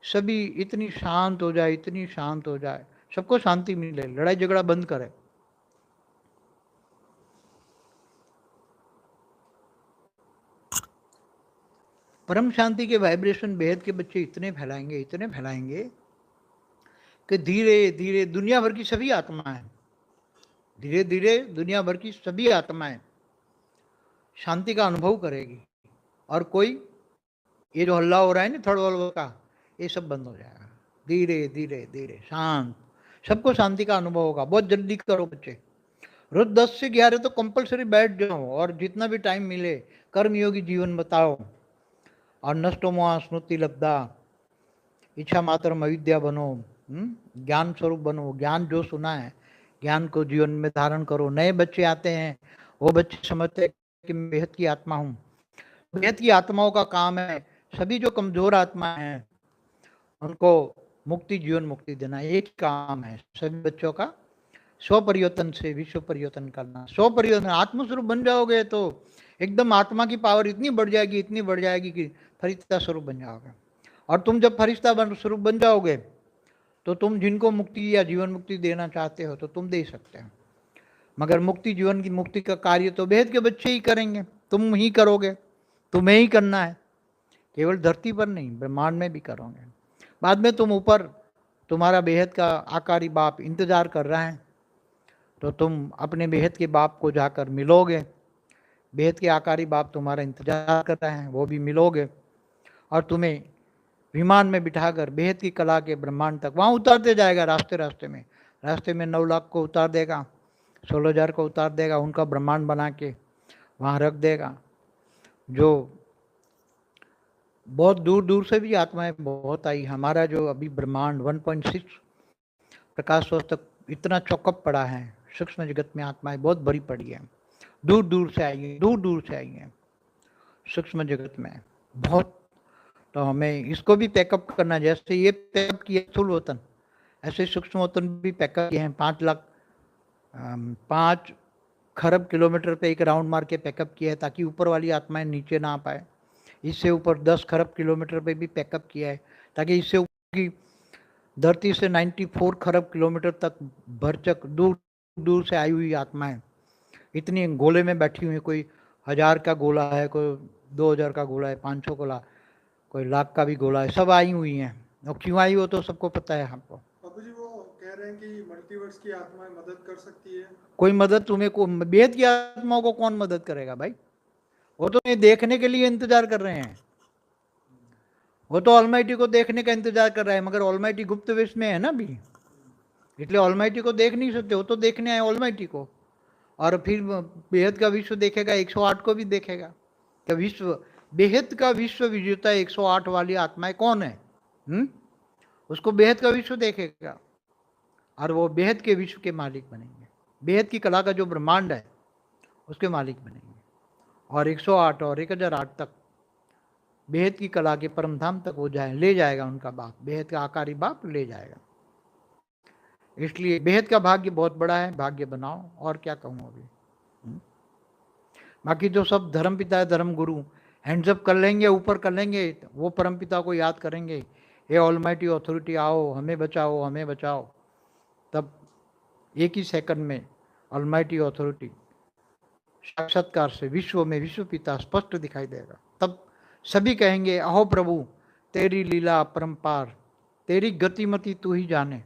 Speaker 1: सभी इतनी शांत हो जाए, इतनी शांत हो जाए, सबको शांति मिले, लड़ाई झगड़ा बंद करे। परम शांति के वाइब्रेशन बेहद के बच्चे इतने फैलाएंगे कि धीरे धीरे दुनिया भर की सभी आत्माएं, धीरे धीरे दुनिया भर की सभी आत्माएं शांति का अनुभव करेगी और कोई ये जो हल्ला हो रहा है ना थर्ड वर्ल्ड वॉर का, ये सब बंद हो जाएगा, धीरे धीरे धीरे शांत, सबको शांति का अनुभव होगा। बहुत जल्दी करो बच्चे, रोज 10 से 11 तो कंपलसरी बैठ जाओ और जितना भी टाइम मिले कर्मयोगी जीवन बताओ और नष्टो मोह स्मृति लब्धा, इच्छा मात्र अविद्या बनो, ज्ञान स्वरूप बनो, ज्ञान जो सुना है ज्ञान को जीवन में धारण करो। नए बच्चे आते हैं, वो बच्चे समझते हैं कि मैं बेहद की आत्मा हूँ। बेहद की आत्माओं का काम है सभी जो कमजोर आत्मा हैं उनको मुक्ति, जीवन मुक्ति देना, एक काम है सभी बच्चों का। स्व परिवर्तन से विश्व परिवर्तन करना, स्व परिवर्तन, आत्मस्वरूप बन जाओगे तो एकदम आत्मा की पावर इतनी बढ़ जाएगी, इतनी बढ़ जाएगी कि फरिश्ता स्वरूप बन जाओगे। और तुम जब फरिश्ता स्वरूप बन जाओगे तो तुम जिनको मुक्ति या जीवन मुक्ति देना चाहते हो तो तुम दे सकते हो, मगर मुक्ति, जीवन की मुक्ति का कार्य तो बेहद के बच्चे ही करेंगे, तुम ही करोगे, तुम्हें ही करना है, केवल धरती पर नहीं ब्रह्मांड में भी करोगे। बाद में तुम ऊपर, तुम्हारा बेहद का आकारी बाप इंतजार कर रहा है तो तुम अपने बेहद के बाप को जाकर मिलोगे, बेहद के आकारी बाप तुम्हारा इंतजार कर रहे हैं, वो भी मिलोगे और तुम्हें विमान में बिठाकर बेहद की कला के ब्रह्मांड तक वहाँ उतारते जाएगा। रास्ते में 9 लाख को उतार देगा, 16,000 को उतार देगा, उनका ब्रह्मांड बना के वहाँ रख देगा। जो बहुत दूर दूर से भी आत्माएं बहुत आई, हमारा जो अभी ब्रह्मांड 1.6 प्रकाश वर्ष तक इतना चौकअप पड़ा है, सूक्ष्म जगत में आत्माएं बहुत बड़ी पड़ी है, दूर दूर से आई हैं सूक्ष्म जगत में बहुत। तो हमें इसको भी पैकअप करना, जैसे ये पैकअप किया स्थूल वतन, ऐसे सूक्ष्म वतन भी पैकअप किए हैं। 5 खरब किलोमीटर पे एक राउंड मार के पैकअप किया है ताकि ऊपर वाली आत्माएं नीचे ना आ पाए। इससे ऊपर 10 खरब किलोमीटर पे भी पैकअप किया है ताकि इससे ऊपर की धरती से 94 खरब किलोमीटर तक भरचक दूर दूर से आई हुई आत्माएं इतनी गोले में बैठी हुई है, कोई 1000 का गोला है, कोई 2000 का गोला है, 500 गोला, कोई लाख का भी गोला है, सब आई हुई हैं। और क्यों आई हो तो सबको पता है हमको।
Speaker 2: बाबू जी वो कह रहे हैं कि मल्टीवर्स की आत्माएं मदद कर सकती है।
Speaker 1: कोई मदद तुम्हें को, बेहद की आत्माओं को कौन मदद करेगा भाई, वो तो ये देखने के लिए इंतजार कर रहे हैं, वो तो ऑलमाइटी को देखने का इंतजार कर रहा है, मगर ऑलमाइटी गुप्त वेश में है ना अभी, इसलिए ऑलमाइटी को देख नहीं सकते, वो तो देखने आए ऑलमाइटी को। और फिर बेहद का विश्व देखेगा, 108 को भी देखेगा। तो विश्व, बेहद का विश्व विजेता 108 वाली आत्माएं कौन है? उसको बेहद का विश्व देखेगा और वो बेहद के विश्व के मालिक बनेंगे, बेहद की कला का जो ब्रह्मांड है उसके मालिक बनेंगे। और 108 और 1008 तक बेहद की कला के परम धाम तक वो ले जाएगा उनका बाप, बेहद का आकारी बाप ले जाएगा। इसलिए बेहद का भाग्य बहुत बड़ा है, भाग्य बनाओ, और क्या कहूँ अभी। बाकी जो सब धर्म पिता है, धर्म गुरु हैंड्स अप कर लेंगे, ऊपर कर लेंगे, वो परम पिता को याद करेंगे, हे ऑलमाइटी अथॉरिटी आओ, हमें बचाओ, हमें बचाओ, तब एक ही सेकंड में ऑलमाइटी अथॉरिटी साक्षात्कार से विश्व में विश्व पिता स्पष्ट दिखाई देगा। तब सभी कहेंगे अहो प्रभु तेरी लीला अपरंपार, तेरी गतिमति तू ही जाने।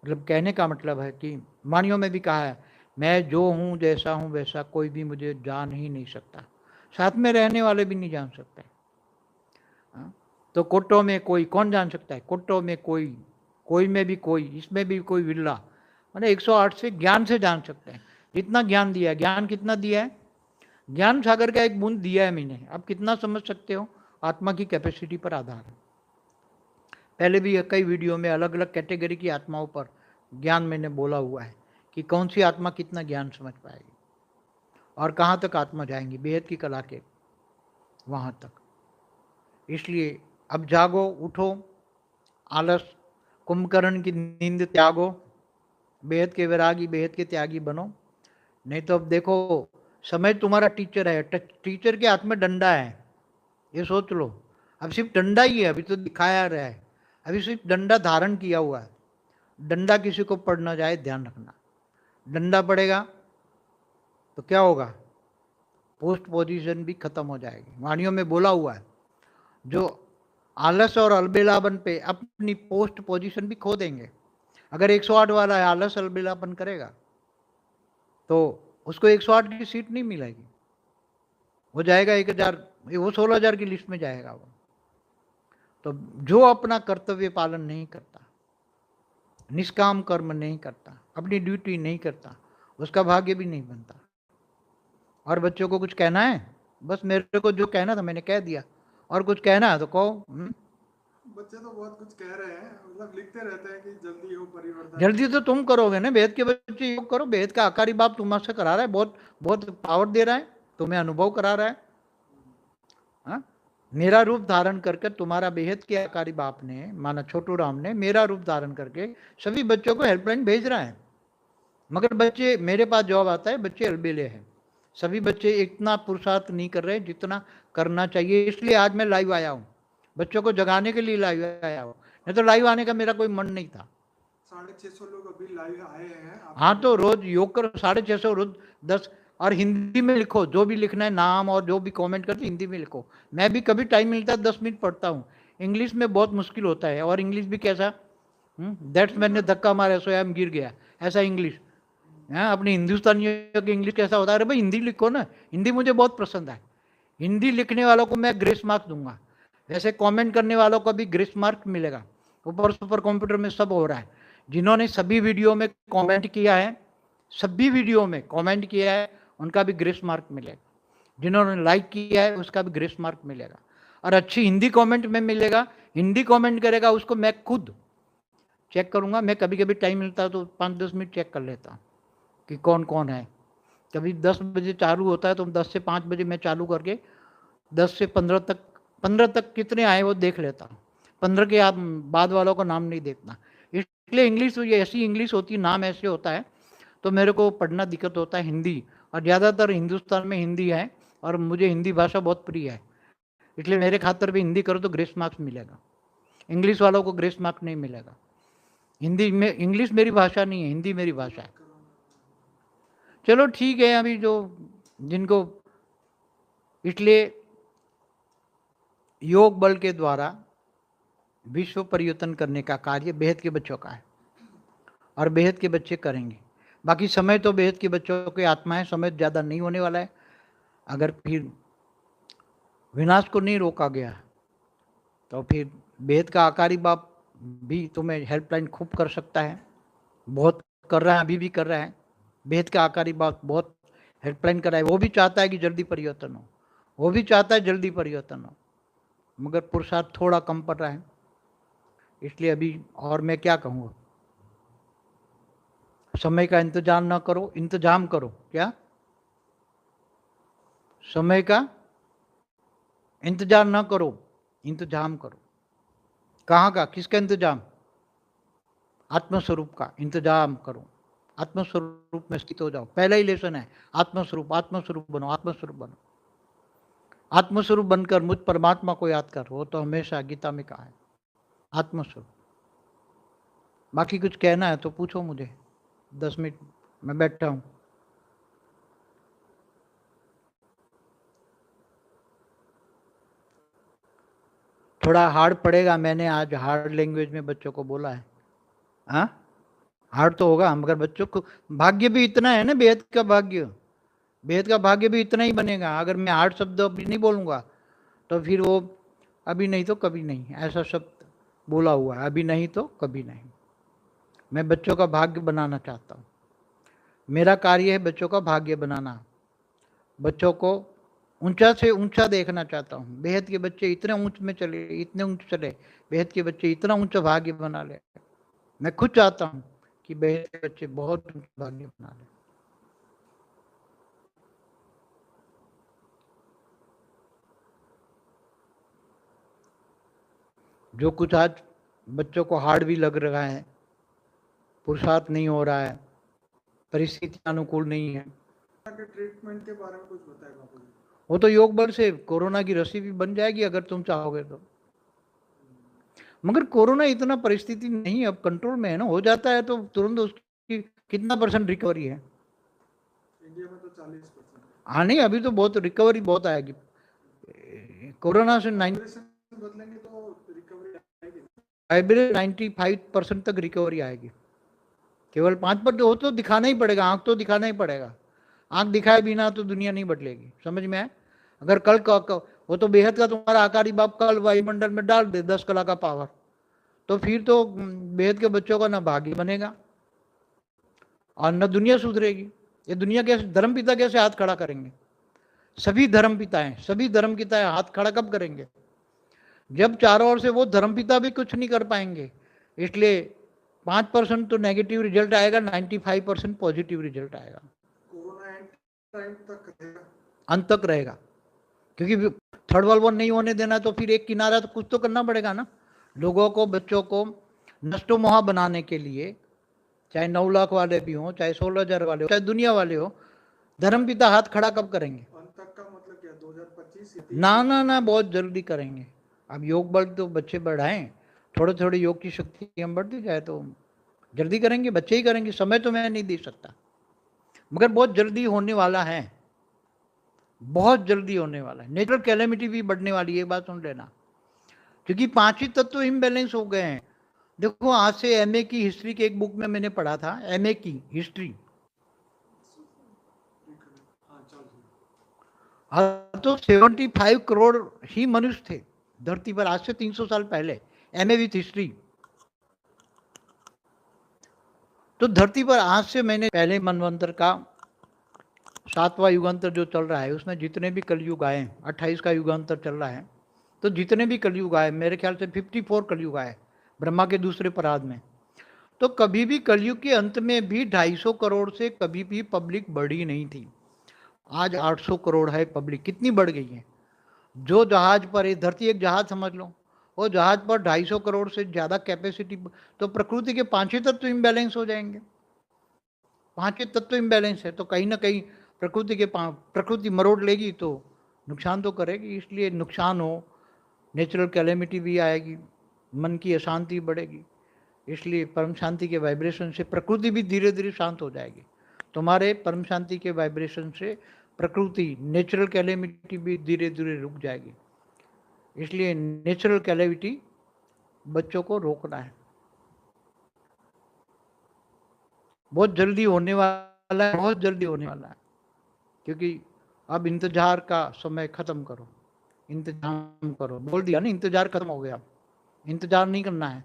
Speaker 1: मतलब कहने का मतलब है कि वाणियों में भी कहा है, मैं जो हूँ जैसा हूँ वैसा कोई भी मुझे जान ही नहीं सकता, साथ में रहने वाले भी नहीं जान सकते। तो कोटो में कोई कौन जान सकता है? कोटो में कोई में भी कोई, इसमें भी कोई विरला, मैंने 108 से ज्ञान से जान सकते हैं। जितना ज्ञान दिया है, ज्ञान कितना दिया है? ज्ञान सागर का एक बूंद दिया है मैंने, आप कितना समझ सकते हो? आत्मा की कैपेसिटी पर आधार है। पहले भी कई वीडियो में अलग अलग कैटेगरी की आत्माओं पर ज्ञान मैंने बोला हुआ है कि कौन सी आत्मा कितना ज्ञान समझ पाएगी। और कहाँ तक आत्मा जाएंगी, बेहद की कला के वहाँ तक। इसलिए अब जागो, उठो, आलस कुंभकर्ण की नींद त्यागो, बेहद के वैरागी, बेहद के त्यागी बनो। नहीं तो अब देखो, समय तुम्हारा टीचर है, टीचर के हाथ में डंडा है, ये सोच लो। अब सिर्फ डंडा ही है, अभी तो दिखाया रहा है, अभी सिर्फ डंडा धारण किया हुआ है। डंडा किसी को पड़ ना जाए, ध्यान रखना। डंडा पड़ेगा तो क्या होगा, पोस्ट पोजीशन भी खत्म हो जाएगी। वाणियों में बोला हुआ है, जो आलस और अलबेलापन पे अपनी पोस्ट पोजीशन भी खो देंगे। अगर 108 वाला है, आलस अलबेलापन करेगा तो उसको 108 की सीट नहीं मिलेगी, वो जाएगा 1000, वो 16,000 की लिस्ट में जाएगा वो। तो जो अपना कर्तव्य पालन नहीं करता, निष्काम कर्म नहीं करता, अपनी ड्यूटी नहीं करता, उसका भाग्य भी नहीं बनता। और बच्चों को कुछ कहना है? बस मेरे को जो कहना था मैंने कह दिया, और कुछ कहना है तो कहो।
Speaker 2: बच्चे तो बहुत कुछ कह रहे हैं, मतलब लिखते रहते हैं कि जल्दी हो परिवर्तन।
Speaker 1: जल्दी तो तुम करोगे ना, वेद के बच्चे योग करो, वेद का आकारी बाप तुमसे करा रहा है, बहुत बहुत पावर दे रहा है, तुम्हें अनुभव करा रहा है। हाँ, मेरा रूप धारण करके तुम्हारा बेहद के आकारी बाप ने, माना छोटू राम ने, मेरा रूप धारण करके सभी बच्चों को हेल्पलाइन भेज रहा है। मगर बच्चे, मेरे पास जॉब आता है, बच्चे अलबेले हैं, सभी बच्चे इतना पुरुषार्थ नहीं कर रहे जितना करना चाहिए। इसलिए आज मैं लाइव आया हूँ, बच्चों को जगाने के लिए लाइव आया हूँ, नहीं तो लाइव आने का मेरा कोई मन नहीं था।
Speaker 2: 650 लोग अभी लाइव आए हैं।
Speaker 1: हाँ, तो रोज योग करो, 650 रोज 10, और हिंदी में लिखो, जो भी लिखना है नाम और जो भी कमेंट करते हिंदी में लिखो। मैं भी कभी टाइम मिलता है 10 मिनट पढ़ता हूँ। इंग्लिश में बहुत मुश्किल होता है, और इंग्लिश भी कैसा, दैट्स मैंने धक्का मारा स्वयं गिर गया, ऐसा इंग्लिश। हाँ, अपने हिंदुस्तानियों की इंग्लिश कैसा होता है? अरे भाई हिंदी लिखो ना, हिंदी मुझे बहुत पसंद है। हिंदी लिखने वालों को मैं ग्रेस मार्क्स दूंगा, वैसे कमेंट करने वालों को भी ग्रेस मार्क मिलेगा। ऊपर सुपर कंप्यूटर में सब हो रहा है। जिन्होंने सभी वीडियो में कमेंट किया है, सभी वीडियो में कमेंट किया है, उनका भी ग्रेस मार्क मिलेगा। जिन्होंने लाइक किया है उसका भी ग्रेस मार्क मिलेगा, और अच्छी हिंदी कमेंट में मिलेगा। हिंदी कमेंट करेगा उसको मैं खुद चेक करूंगा। मैं कभी कभी टाइम मिलता है तो 5-10 मिनट चेक कर लेता हूँ कि कौन कौन है। कभी 10 बजे चालू होता है तो 10 से 5 बजे मैं चालू करके 10 से 15 तक कितने आए वो देख लेता हूँ। 15 के बाद वालों का नाम नहीं देखना। इसलिए इंग्लिश तो ये ऐसी इंग्लिश होती है, नाम ऐसे होता है, तो मेरे को पढ़ना दिक्कत होता है हिंदी, और ज़्यादातर हिंदुस्तान में हिंदी है, और मुझे हिंदी भाषा बहुत प्रिय है। इसलिए मेरे खातर भी हिंदी करो तो ग्रेस मार्क्स मिलेगा, इंग्लिश वालों को ग्रेस मार्क नहीं मिलेगा। हिंदी में, इंग्लिश मेरी भाषा नहीं है, हिंदी मेरी भाषा है। चलो ठीक है, अभी जो जिनको, इसलिए योग बल के द्वारा विश्व परिवर्तन करने का कार्य बेहद के बच्चों का है, और बेहद के बच्चे करेंगे। बाकी समय तो बेहद के बच्चों की आत्मा है, समय ज़्यादा नहीं होने वाला है। अगर फिर विनाश को नहीं रोका गया तो फिर बेहद का आकारी बाप भी तुम्हें हेल्पलाइन खूब कर सकता है, बहुत कर रहा है, अभी भी कर रहा है। बेहद का आकारी बाप बहुत हेल्पलाइन कर रहा है, वो भी चाहता है कि जल्दी परिवर्तन हो, वो भी चाहता है जल्दी परिवर्तन हो, मगर पुरुषार्थ थोड़ा कम पड़ रहा है। इसलिए अभी, और मैं क्या कहूँगा, समय का इंतजाम ना करो, इंतजाम करो। क्या? समय का इंतजार ना करो, इंतजाम करो। कहाँ का? किसका इंतजाम? आत्मस्वरूप का इंतजाम करो। आत्मस्वरूप में स्थित हो जाओ। पहला ही लेसन है आत्मस्वरूप, आत्मस्वरूप बनो, आत्मस्वरूप बनो। आत्मस्वरूप बनकर मुझ परमात्मा को याद कर, वो तो हमेशा गीता में कहा है, आत्मस्वरूप। बाकी कुछ कहना है तो पूछो मुझे, 10 मिनट मैं बैठा हूँ। थोड़ा हार्ड पड़ेगा, मैंने आज हार्ड लैंग्वेज में बच्चों को बोला है। हाँ, हार्ड तो होगा, मगर बच्चों को भाग्य भी इतना है ना, बेहद का भाग्य, बेहद का भाग्य भी इतना ही बनेगा। अगर मैं हार्ड शब्द अभी नहीं बोलूँगा तो फिर वो अभी नहीं तो कभी नहीं, ऐसा शब्द बोला हुआ है, अभी नहीं तो कभी नहीं। मैं बच्चों का भाग्य बनाना चाहता हूँ, मेरा कार्य है बच्चों का भाग्य बनाना, बच्चों को ऊंचा से ऊंचा देखना चाहता हूँ। बेहद के बच्चे इतने ऊंच में चले, इतने ऊंच चले, बेहद के बच्चे इतना ऊंचा भाग्य बना ले। मैं खुद चाहता हूँ कि बेहद के बच्चे बहुत ऊंचा भाग्य बना ले। जो कुछ आज बच्चों को हार्ड भी लग रहा है, पुरुषार्थ नहीं हो रहा है, परिस्थिति अनुकूल नहीं है,
Speaker 2: के ट्रीटमेंट के बारे में कुछ बताएं बाबू जी।
Speaker 1: वो तो योग बल से कोरोना की रस्सी भी बन जाएगी अगर तुम चाहोगे तो। मगर कोरोना इतना परिस्थिति नहीं अब कंट्रोल में है ना, हो जाता है तो तुरंत उसकी कितना % रिकवरी है?
Speaker 2: इंडिया में तो 40%।
Speaker 1: हाँ नहीं, अभी तो बहुत रिकवरी बहुत आएगी कोरोना से।
Speaker 2: बदलेंगे तो रिकवरी आएगी।
Speaker 1: एवरेज 95% तक रिकवरी आएगी। केवल 5% हो तो दिखाना ही पड़ेगा, आंख तो दिखाना ही पड़ेगा। आंख दिखाए बिना तो दुनिया नहीं बदलेगी, समझ में आए? अगर कल का वो तो बेहद का तुम्हारा आकारी बाप कल वायुमंडल में डाल दे 10 कला का पावर, तो फिर तो बेहद के बच्चों का ना भाग्य बनेगा और न दुनिया सुधरेगी। ये दुनिया कैसे, धर्म पिता कैसे हाथ खड़ा करेंगे? सभी धर्म पिताएं हाथ खड़ा कब करेंगे? जब चारों ओर से वो धर्म पिता भी कुछ नहीं कर पाएंगे। इसलिए 5% तो नेगेटिव रिजल्ट आएगा, 95% पॉजिटिव रिजल्ट आएगा।
Speaker 2: कोरोना एंड टाइम तक रहेगा,
Speaker 1: अंत तक रहेगा, क्योंकि थर्ड वर्ल्ड वॉर नहीं होने देना, तो फिर एक किनारा तो कुछ तो करना पड़ेगा ना। लोगों को, बच्चों को नष्टो मोहा बनाने के लिए, चाहे 9 लाख वाले भी हों, चाहे 16,000 वाले हो, चाहे दुनिया वाले हो, धर्म पिता हाथ खड़ा कब करेंगे?
Speaker 2: अंत तक का मतलब क्या, 2025?
Speaker 1: ना, बहुत जल्दी करेंगे। अब योग बल तो बच्चे बढ़ाएं, थोड़े थोड़े योग की शक्ति हम बढ़ती जाए तो जल्दी करेंगे, बच्चे ही करेंगे। समय तो मैं नहीं दे सकता, मगर बहुत जल्दी होने वाला है, बहुत जल्दी होने वाला है। नेचुरल कैलेमिटी भी बढ़ने वाली है, एक बात सुन लेना, क्योंकि 5 ही तत्व इम्बैलेंस हो गए हैं। देखो, आज से एमए की हिस्ट्री के एक बुक में मैंने पढ़ा था, एमए की हिस्ट्री, तो 75 करोड़ ही मनुष्य थे धरती पर आज से 300 साल पहले, एमए विथ हिस्ट्री। तो धरती पर आज से, मैंने पहले मनवंतर का 7वां युगांतर जो चल रहा है, उसमें जितने भी कलयुग आए, 28 का युगांतर चल रहा है, तो जितने भी कलयुग आए, मेरे ख्याल से 54 कलयुग आए ब्रह्मा के दूसरे पराध में, तो कभी भी कलयुग के अंत में भी 250 करोड़ से कभी भी पब्लिक बढ़ी नहीं थी। आज 800 करोड़ है पब्लिक, कितनी बढ़ गई है। जो जहाज पर, ये धरती एक जहाज समझ लो, वो जहाज पर 250 करोड़ से ज़्यादा कैपेसिटी, तो प्रकृति के 5 ही तत्व इम्बैलेंस हो जाएंगे। 5 ही तत्व इम्बैलेंस है, तो कहीं ना कहीं प्रकृति मरोड़ लेगी तो नुकसान तो करेगी। इसलिए नुकसान हो, नेचुरल कैलेमिटी भी आएगी, मन की अशांति बढ़ेगी। इसलिए परम शांति के वाइब्रेशन से प्रकृति भी धीरे धीरे शांत हो जाएगी। तुम्हारे परम शांति के वाइब्रेशन से प्रकृति, नेचुरल कैलेमिटी भी धीरे धीरे रुक जाएगी। इसलिए नेचुरल कैलेमिटी बच्चों को रोकना है, बहुत जल्दी होने वाला है, बहुत जल्दी होने वाला है। क्योंकि अब इंतजार का समय खत्म करो, इंतजार करो, बोल दिया ना, इंतजार खत्म हो गया, इंतजार नहीं करना है।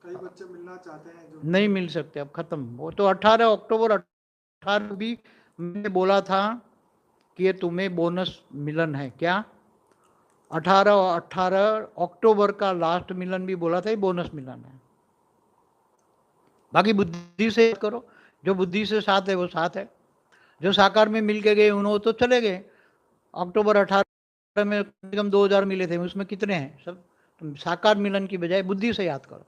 Speaker 2: कई बच्चे मिलना चाहते हैं जो
Speaker 1: नहीं मिल सकते, अब खत्म। वो तो 18 अक्टूबर 18 भी मैंने बोला था कि ये तुम्हें बोनस मिलन है क्या। 18 अक्टूबर का लास्ट मिलन भी बोला था, ये बोनस मिलन है। बाकी बुद्धि से करो, जो बुद्धि से साथ है वो साथ है, जो साकार में मिल के गए उन्होंने तो चले गए। अक्टूबर 18 में कम से कम 2000 मिले थे, उसमें कितने हैं सब। तुम साकार मिलन की बजाय बुद्धि से याद करो,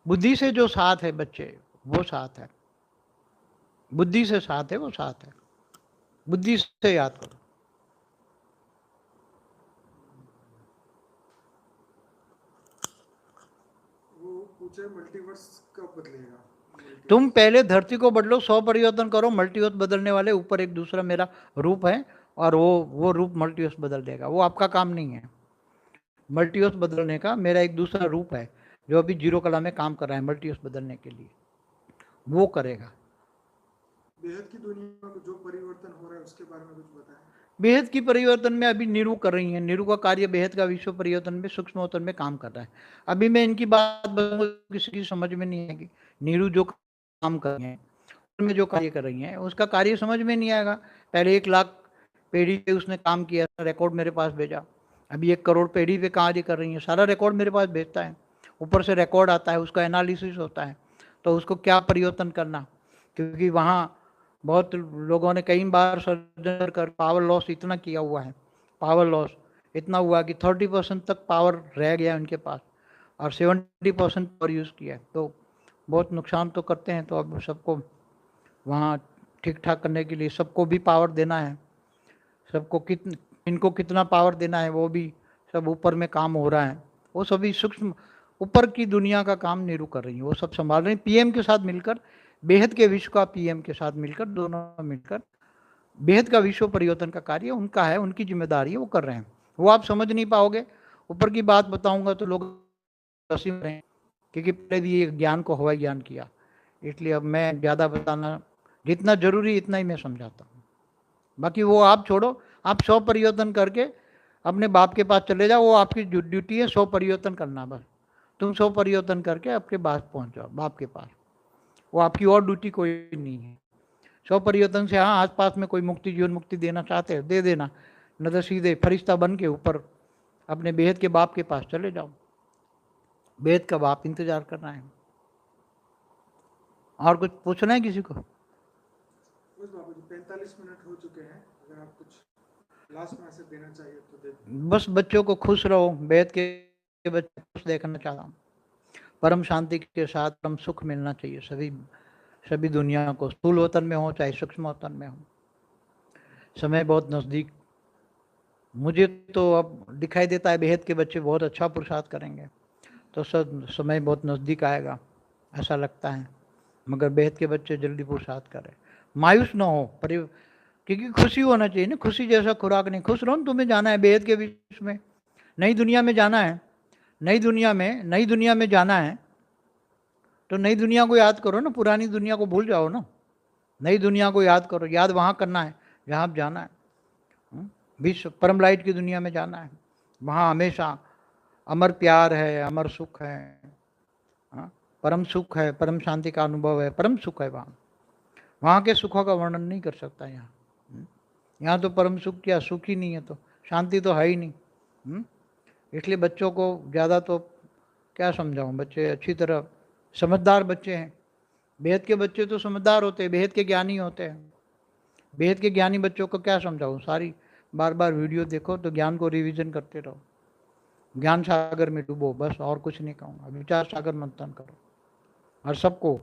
Speaker 1: बुद्धि से जो साथ है बच्चे, वो साथ है, बुद्धि से साथ है, वो साथ है, बुद्धि से याद करो।
Speaker 2: वो पूछे मल्टीवर्स कब बदलेगा।
Speaker 1: तुम पहले धरती को बदलो, 100 परिवर्तन करो, मल्टीवर्स बदलने वाले ऊपर एक दूसरा मेरा रूप है, और वो रूप मल्टीवर्स बदल देगा। वो आपका काम नहीं है मल्टीवर्स बदलने का, मेरा एक दूसरा रूप है जो अभी 0 कला में काम कर रहा है मल्टीवर्स बदलने के लिए, वो करेगा।
Speaker 2: बेहद की दुनिया में जो परिवर्तन हो रहा है उसके बारे में कुछ बताएं।
Speaker 1: बेहद की परिवर्तन में अभी नीरू कर रही है, नीरू का कार्य बेहद का विश्व परिवर्तन में सूक्ष्मोत्तर में काम कर रहा है। अभी मैं इनकी बात किसी की समझ में नहीं आएगी। नीरू जो काम कर रही है, में जो कार्य कर रही हैं, उसका कार्य समझ में नहीं आएगा। पहले 1 लाख पेड़ी पे उसने काम किया, रिकॉर्ड मेरे पास भेजा। अभी 1 करोड़ पेड़ी पे कार्य कर रही है, सारा रिकॉर्ड मेरे पास भेजता है। ऊपर से रिकॉर्ड आता है, उसका एनालिसिस होता है, तो उसको क्या परिवर्तन करना, क्योंकि वहाँ बहुत लोगों ने कई बार सर्जन कर पावर लॉस इतना किया हुआ है, पावर लॉस इतना हुआ कि 30% तक पावर रह गया उनके पास और 70% पावर यूज़ किया है, तो बहुत नुकसान तो करते हैं। तो अब सबको वहाँ ठीक ठाक करने के लिए सबको भी पावर देना है, सबको इनको कितना पावर देना है वो भी सब ऊपर में काम हो रहा है। वो सभी सूक्ष्म ऊपर की दुनिया का काम नीरू कर रही है, वो सब संभाल रही है पीएम के साथ मिलकर, बेहद के विश्व का पीएम के साथ मिलकर, दोनों मिलकर बेहद का विश्व परिवर्तन का कार्य उनका है, उनकी जिम्मेदारी है, वो कर रहे हैं। वो आप समझ नहीं पाओगे, ऊपर की बात बताऊंगा तो लोग हंसी रहे हैं, क्योंकि पहले भी ये ज्ञान को हवाई ज्ञान किया, इसलिए अब मैं ज़्यादा बताना, जितना जरूरी इतना ही मैं समझाता हूँ। बाकी वो आप छोड़ो, आप 100 परिवर्तन करके अपने बाप के पास चले जाओ, वो आपकी ड्यूटी है 100 परिवर्तन करना। बस तुम 100 परिवर्तन करके आपके पास पहुंच जाओ, बाप के पास, वो आपकी और ड्यूटी कोई नहीं है। 100 परिवर्तन से हाँ आसपास में कोई मुक्ति, जीवन मुक्ति देना चाहते हो दे देना, न तो सीधे फरिश्ता बन के ऊपर अपने बेहद के बाप के पास चले जाओ, बेहद का बाप इंतजार करना है। और कुछ पूछना है किसी को?
Speaker 2: बस बाबूजी 45 मिनट हो चुके हैं, अगर आप कुछ लास्ट मैसेज देना चाहिए तो दे दीजिए।
Speaker 1: बस बच्चों को खुश रहो, बेहद के बच्चे खुश देखना चाहता हूँ, परम शांति के साथ परम सुख मिलना चाहिए सभी दुनिया को, स्थूल वतन में हो चाहे सूक्ष्म वतन में हो। समय बहुत नज़दीक, मुझे तो अब दिखाई देता है बेहद के बच्चे बहुत अच्छा पुरुषार्थ करेंगे, तो सब समय बहुत नज़दीक आएगा ऐसा लगता है। मगर बेहद के बच्चे जल्दी पुरुषार्थ करें, मायूस ना हो, क्योंकि खुशी होना चाहिए ना, खुशी जैसा खुराक नहीं। खुश रहो, तुम्हें जाना है बेहद के विश्व में, नई दुनिया में जाना है, नई दुनिया में जाना है, तो नई दुनिया को याद करो ना, पुरानी दुनिया को भूल जाओ ना, नई दुनिया को याद करो, याद वहाँ करना है जहाँ आप जाना है। विश्व परम लाइट की दुनिया में जाना है, वहाँ हमेशा अमर प्यार है, अमर सुख है, परम सुख है, परम शांति का अनुभव है, परम सुख है वहाँ के सुखों का वर्णन नहीं कर सकता यहाँ तो परम सुख क्या, सुख ही नहीं है तो शांति तो है ही नहीं। इसलिए बच्चों को ज़्यादा तो क्या समझाऊँ, बच्चे अच्छी तरह समझदार बच्चे हैं, बेहद के बच्चे तो समझदार होते हैं, बेहद के ज्ञानी होते हैं। बेहद के ज्ञानी बच्चों को क्या समझाऊँ, सारी बार बार वीडियो देखो तो ज्ञान को रिवीजन करते रहो, ज्ञान सागर में डूबो, बस और कुछ नहीं कहूँगा। विचार सागर मंथन करो और सबको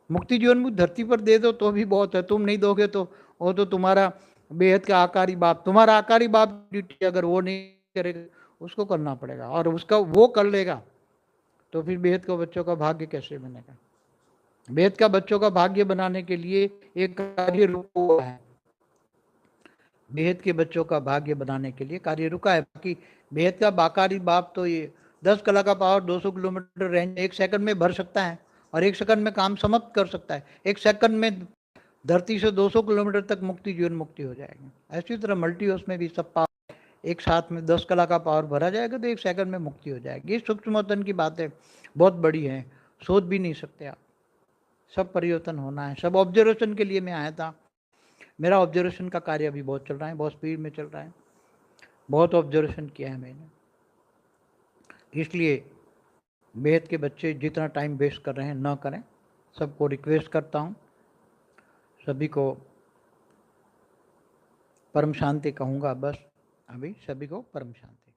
Speaker 1: मुक्ति जीवन मुक्त धरती पर दे दो तो भी बहुत है, तुम नहीं दोगे तो वो तो तुम्हारा बेहद का आकारी बाप, तुम्हारा आकारी बाप ड्यूटी अगर वो नहीं करेगा उसको करना पड़ेगा, और उसका वो कर लेगा तो फिर बेहद का बच्चों का भाग्य कैसे बनेगा। बेहद का बच्चों का भाग्य बनाने के लिए एक कार्य रुका हुआ है, बेहद के बच्चों का भाग्य बनाने के लिए कार्य रुका है। बाकी बेहद का बाकारी बाप तो ये 10 कला का पावर 200 किलोमीटर रेंज 1 सेकंड में भर सकता है और 1 सेकंड में काम समाप्त कर सकता है। 1 सेकंड में धरती से 200 किलोमीटर तक मुक्ति, जीवन मुक्ति हो जाएगी। ऐसी तरह मल्टीवर्स में भी सब पावर एक साथ में 10 कला का पावर भरा जाएगा तो 1 सेकंड में मुक्ति हो जाएगी। ये सूक्ष्मतन की बातें बहुत बड़ी हैं, सोच भी नहीं सकते आप। सब परिवर्तन होना है, सब ऑब्जर्वेशन के लिए मैं आया था। मेरा ऑब्जर्वेशन का कार्य अभी बहुत चल रहा है, बहुत स्पीड में चल रहा है, बहुत ऑब्जर्वेशन किया है मैंने। इसलिए बेहद के बच्चे जितना टाइम वेस्ट कर रहे हैं ना करें, सबको रिक्वेस्ट करता हूँ, सभी को परम शांति कहूँगा, बस अभी सभी को परम शांति।